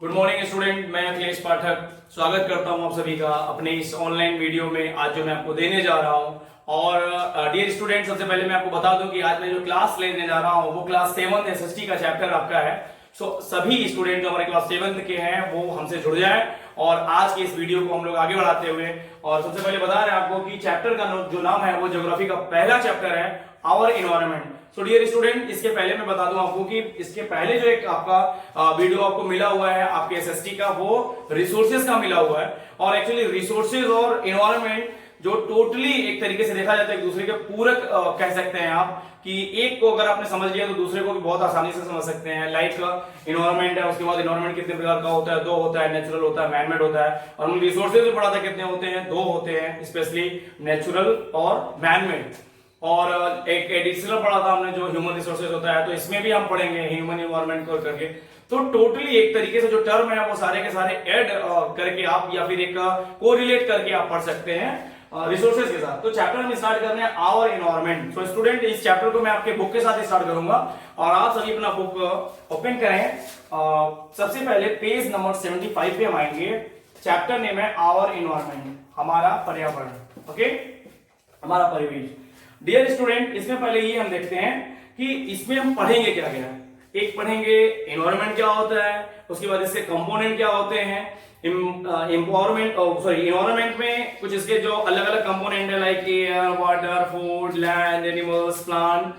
Good morning student, मैं अखिलेश पाठक स्वागत करता हूं आप सभी का अपने इस ऑनलाइन वीडियो में। आज जो मैं आपको देने जा रहा हूं और डियर स्टूडेंट, सबसे पहले मैं आपको बता दूं कि आज मैं जो क्लास लेने जा रहा हूं वो क्लास 7 एसएसटी का चैप्टर आपका है। सभी स्टूडेंट जो हमारे क्लास 7 के हैं वो हमसे जुड़ जाए और आज की इस वीडियो को हम लोग आगे बढ़ाते हुए और सबसे पहले बता रहे हैं आपको कि चैप्टर का जो नाम है वो ज्योग्राफी का पहला चैप्टर है, our environment. So dear student, इसके पहले मैं बता दूं आपको कि इसके पहले जो एक आपका वीडियो आपको मिला हुआ है आपके एसएसटी का, वो रिसोर्सेज का मिला हुआ है। और एक्चुअली रिसोर्सेज और इन्वायरमेंट जो टोटली एक तरीके से देखा जाता है एक दूसरे के पूरक कह सकते हैं आप, कि एक को अगर आपने समझ लिया तो दूसरे को भी बहुत आसानी से समझ सकते हैं। लाइक इन्वायरमेंट है, उसके बाद इन्वायरमेंट कितने प्रकार का होता है, दो होता है, नेचुरल होता है, मैनमेड होता है। और हम रिसोर्सेज भी पढ़ा था कितने होते हैं, दो होते हैं, स्पेशली नेचुरल और मैनमेड। और एक एडिशनल पढ़ा था हमने जो ह्यूमन रिसोर्सेज होता है, तो इसमें भी हम पढ़ेंगे ह्यूमन इन्वायरमेंट को करके। तो टोटली एक तरीके से जो टर्म है वो सारे के सारे ऐड करके आप या फिर एक कोरिलेट करके आप पढ़ सकते हैं रिसोर्सेज के साथ। तो चैप्टर हम स्टार्ट कर रहे हैं आवर एनवायरनमेंट। सो स्टूडेंट, इस चैप्टर को मैं आपके बुक के साथ स्टार्ट करूंगा और आप सभी अपना बुक ओपन करें। सबसे पहले पेज नंबर 75 पे हम आएंगे। चैप्टर नेम है आवर एनवायरनमेंट, हमारा पर्यावरण। ओके, हमारा परिवेश। डियर स्टूडेंट, इसमें पहले ये हम देखते हैं कि इसमें हम पढ़ेंगे क्या क्या। एक पढ़ेंगे एनवायरनमेंट क्या होता है, उसके बाद इसके कंपोनेंट क्या होते हैं, इन्वायरमेंट में कुछ इसके जो अलग अलग कंपोनेंट है, like air, water, food, land, animals, plant,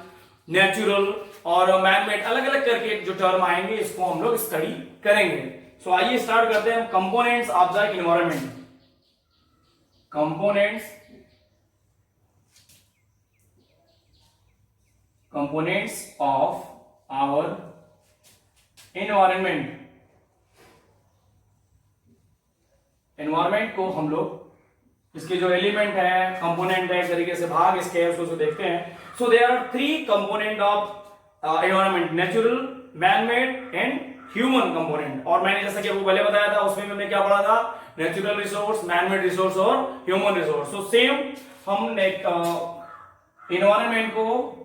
natural और मैनमेड, अलग अलग करके जो टर्म आएंगे इसको हम लोग स्टडी करेंगे। सो आइए स्टार्ट करते हैं। Components of the environment. Components of our environment. Environment को हम लोग इसके जो एलिमेंट है, कंपोनेंट है, एक तरीके से भाग इसके हैं, उसको देखते हैं। So there are 3 component of environment, natural, manmade and human component. और मैंने जैसा कि आपको पहले बताया था उसमें हमने क्या पढ़ा था, नेचुरल रिसोर्स, मैनमेड रिसोर्स और ह्यूमन रिसोर्स। सो सेम हम एनवायरनमेंट को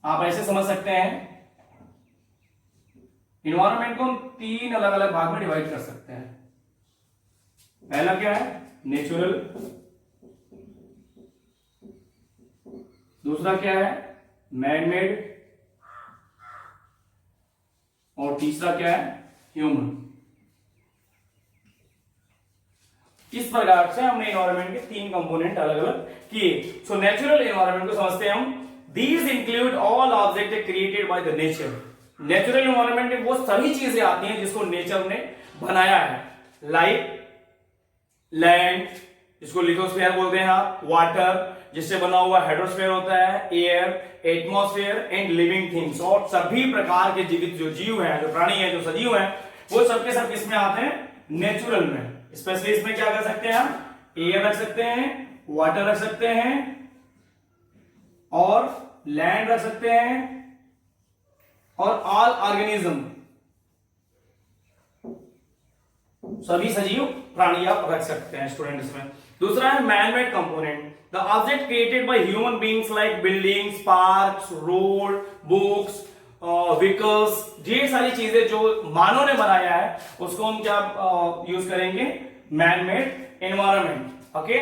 आप ऐसे समझ सकते हैं, इन्वायरमेंट को हम 3 अलग अलग भाग में डिवाइड कर सकते हैं। पहला क्या है, नेचुरल। दूसरा क्या है, मैनमेड। और तीसरा क्या है, ह्यूमन। इस प्रकार से हमने इन्वायरमेंट के 3 कंपोनेंट अलग अलग किए। सो नेचुरल इन्वायरमेंट को समझते हैं हम। These include all objects created by the nature. Natural environment में वो सभी चीजें आती हैं जिसको नेचर ने बनाया है, लाइक लैंड, जिसको लिथोस्फीयर बोलते हैं आप, वाटर, जिससे बना हुआ हाइड्रोस्फीयर होता है, air, atmosphere and living things. और सभी प्रकार के जीवित जो जीव हैं, जो प्राणी हैं, जो सजीव हैं, वो सबके सब किसमें आते हैं, नेचुरल में। स्पेशली इसमें क्या कर सकते हैं हम, एयर रख सकते हैं, वाटर रख सकते हैं और लैंड रख सकते हैं और ऑल ऑर्गेनिज्म, सभी सजीव प्राणी आप रख सकते हैं स्टूडेंट इसमें। दूसरा है manmade component, the object created by human beings like buildings, parks, road, books, vehicles. ढेर सारी चीजें जो मानव ने बनाया है उसको हम क्या यूज करेंगे, manmade environment. Okay,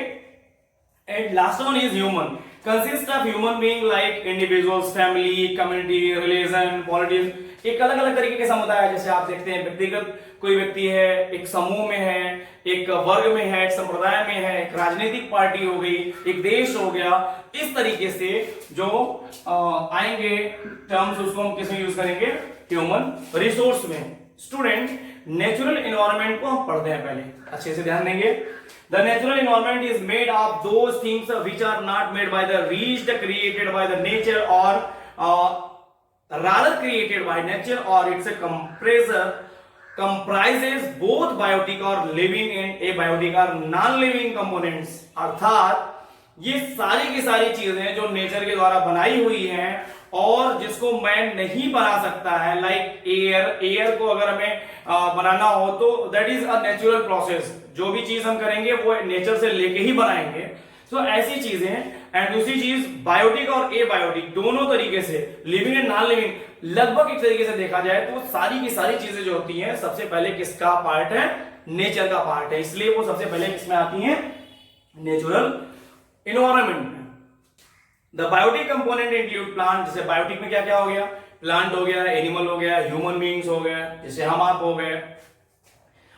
and last one is human, consist of human being like individuals, family, community, religion, politics. एक अलग अलग तरीके के समुदाय है, जैसे आप देखते हैं व्यक्तिगत कोई व्यक्ति है, एक समूह में है, एक वर्ग में है, एक संप्रदाय में है, एक राजनीतिक पार्टी हो गई, एक देश हो गया। इस तरीके से जो आएंगे टर्म्स उसको हम किसमें यूज करेंगे, ह्यूमन रिसोर्स में। स्टूडेंट, नेचुरल एनवायरनमेंट को हम पढ़ते हैं, पहले अच्छे से ध्यान देंगे। The natural environment is made of those things which are not made by the reached, created by the nature, or rather created by nature, or it's a comprises both biotic or living and abiotic or non-living components। अर्थात ये सारी की सारी चीजें जो nature के द्वारा बनाई हुई हैं और जिसको मैन नहीं बना सकता है, लाइक एयर को अगर हमें बनाना हो तो that is a natural process. जो भी चीज हम करेंगे वो नेचर से लेके ही बनाएंगे। तो ऐसी चीजें एंड दूसरी चीज बायोटिक और एबायोटिक दोनों तरीके से, लिविंग एंड नॉन लिविंग, लगभग एक तरीके से देखा जाए तो सारी की सारी चीजें जो होती हैं सबसे पहले किसका पार्ट है, नेचर का पार्ट है, इसलिए वो सबसे पहले किसमें आती हैं, नेचुरल इन्वायरमेंट में। The biotic component include plant, जैसे बायोटिक में क्या क्या हो गया, प्लांट हो गया, एनिमल हो गया, ह्यूमन बीइंग्स हो गए, जैसे हम आप हो गए।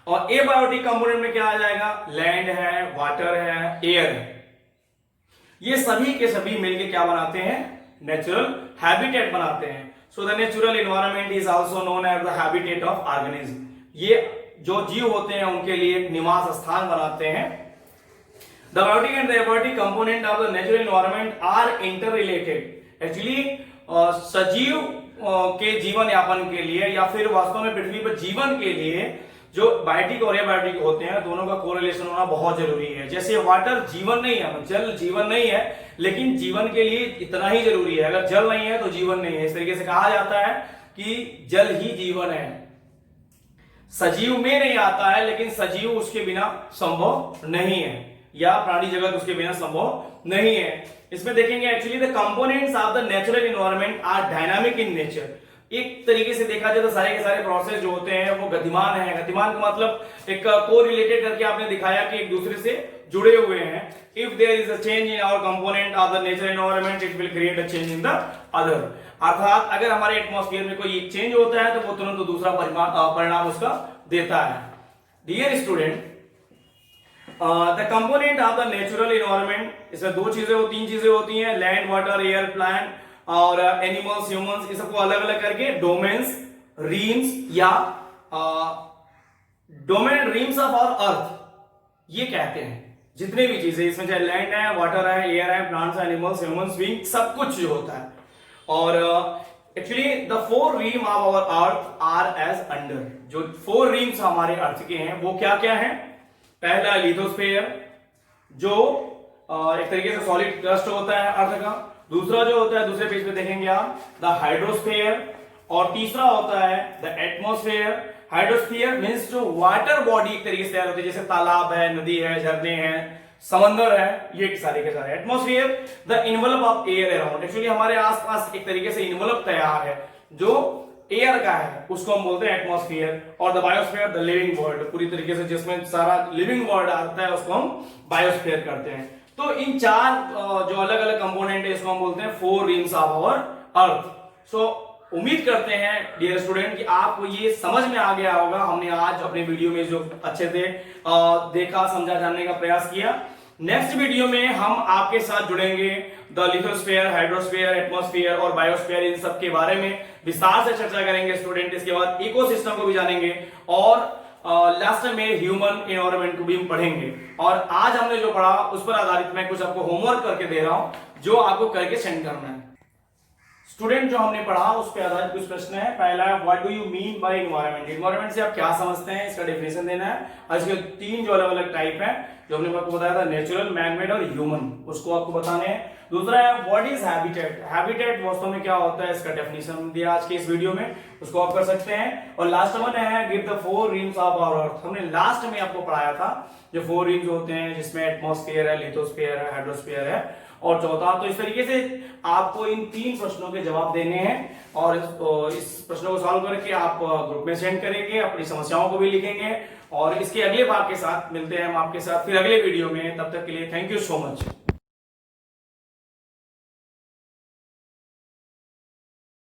और एबायोटिक कंपोनेंट में क्या आ जाएगा, लैंड है, वाटर है, एयर है। ये सभी के सभी मिलके क्या बनाते हैं, नेचुरल हैबिटेट बनाते हैं। So the natural environment is also known as the habitat of organism. ये जो जीव होते हैं उनके लिए एक निवास स्थान बनाते हैं। The biotic and the abiotic component of the natural environment are interrelated. Actually सजीव के जीवन यापन के लिए या फिर वास्तव में पृथ्वी पर जीवन के लिए जो बायोटिक और एबायोटिक होते हैं दोनों का कोरिलेशन होना बहुत जरूरी है। जैसे वाटर जीवन नहीं है, जल जीवन नहीं है, लेकिन जीवन के लिए इतना ही जरूरी है। अगर जल नहीं है तो जीवन नहीं है। इस तरीके से कहा जाता है कि जल ही जीवन है। सजीव में नहीं आता है, लेकिन सजीव उसके बिना संभव नहीं है, या प्राणी जगत उसके बिना संभव नहीं है। इसमें देखेंगे actually the components of the natural environment are dynamic in nature. एक तरीके से देखा जाए तो सारे के सारे प्रोसेस जो होते हैं वो गतिमान है। गतिमान का मतलब एक को रिलेटेड करके आपने दिखाया कि एक दूसरे से जुड़े हुए हैं। If there is a change in our component of the natural environment it will create a change in the other. अर्थात अगर हमारे एटमॉस्फेयर में कोई एक चेंज होता है तो वो तुरंत दूसरा परिणाम उसका देता है। Dear student, the component of the natural environment, इसमें दो चीजें हो, तीन चीजें होती हैं, लैंड, वाटर, एयर, प्लांट और एनिमल्स, ह्यूमंस, इस सबको अलग अलग करके डोमेन्स, रीम्स या domain realms of our earth ये कहते हैं। जितने भी चीजें इसमें, चाहे लैंड है, वाटर है, एयर है, प्लांट्स, एनिमल्स, ह्यूमंस, बीइंग, सब कुछ जो होता है। और actually the 4 realm of our earth are as under. जो 4 रीम्स हमारे अर्थ के हैं वो क्या क्या है। पहला लिथोस्फीयर, जो एक तरीके से सॉलिड क्रस्ट होता है अर्थ का। दूसरा जो होता है, दूसरे पेज पे देखेंगे आप, द हाइड्रोस्फीयर। और तीसरा होता है द एटमॉस्फेयर। हाइड्रोस्फीयर मींस जो वाटर बॉडी एक तरीके से तैयार होती है, जैसे तालाब है, नदी है, झरने हैं, समंदर है, ये सारे के सारे। Atmosphere the envelope of air around. Actually हमारे आसपास एक तरीके से इनवलप तैयार है जो एयर का है, उसको हम बोलते हैं एटमॉस्फेयर। और the biosphere the living world, पूरी तरीके से जिसमें सारा लिविंग वर्ल्ड आता है उसको हम बायोस्फीयर करते हैं। तो इन 4 जो अलग अलग कंपोनेंट है इसको हम बोलते हैं 4 रिम्स ऑफ आवर अर्थ। सो उम्मीद करते हैं डियर स्टूडेंट कि आपको ये समझ में आ गया होगा। हमने आज अपने वीडियो में जो अच्छे से देखा, समझा, जानने का प्रयास किया। नेक्स्ट वीडियो में हम आपके साथ जुड़ेंगे द लिथोस्फीयर, हाइड्रोस्फीयर, एटमॉस्फेयर और बायोस्फीयर, इन सब के बारे में विस्तार से चर्चा करेंगे स्टूडेंट। इसके बाद इकोसिस्टम को भी जानेंगे और लास्ट में ह्यूमन एनवायरनमेंट को भी हम पढ़ेंगे। और आज हमने जो पढ़ा उस पर आधारित मैं कुछ आपको होमवर्क करके दे रहा हूं जो आपको करके सेंड करना है। स्टूडेंट, जो हमने पढ़ा उस पर आधारित कुछ प्रश्न है। पहला है what do you mean by environment. Environment से आप क्या समझते हैं, इसका डेफिनेशन देना है। और इसके 3 जो अलग अलग टाइप है जो हमने आपको बताया था, नेचुरल, मैनमेड और ह्यूमन, उसको आपको बताने हैं। दूसरा है व्हाट इज हैबिटेट। हैबिटेट वास्तव में क्या होता है, इसका डेफिनेशन दिया आज के इस वीडियो में, उसको आप कर सकते हैं। और लास्ट वन है give the 4 realms of our earth. हमने लास्ट में आपको पढ़ाया था जो 4 रिम्स होते हैं, जिसमें एटमॉस्फेयर है, लिथोस्फीयर है, हाइड्रोस्फीयर है और चौथा। तो इस तरीके से आपको इन 3 प्रश्नों के जवाब देने हैं और इस प्रश्नों को सॉल्व करके आप ग्रुप में सेंड करेंगे, अपनी समस्याओं को भी लिखेंगे। और इसके अगले भाग के साथ मिलते हैं हम आपके साथ फिर अगले वीडियो में। तब तक के लिए थैंक यू सो मच।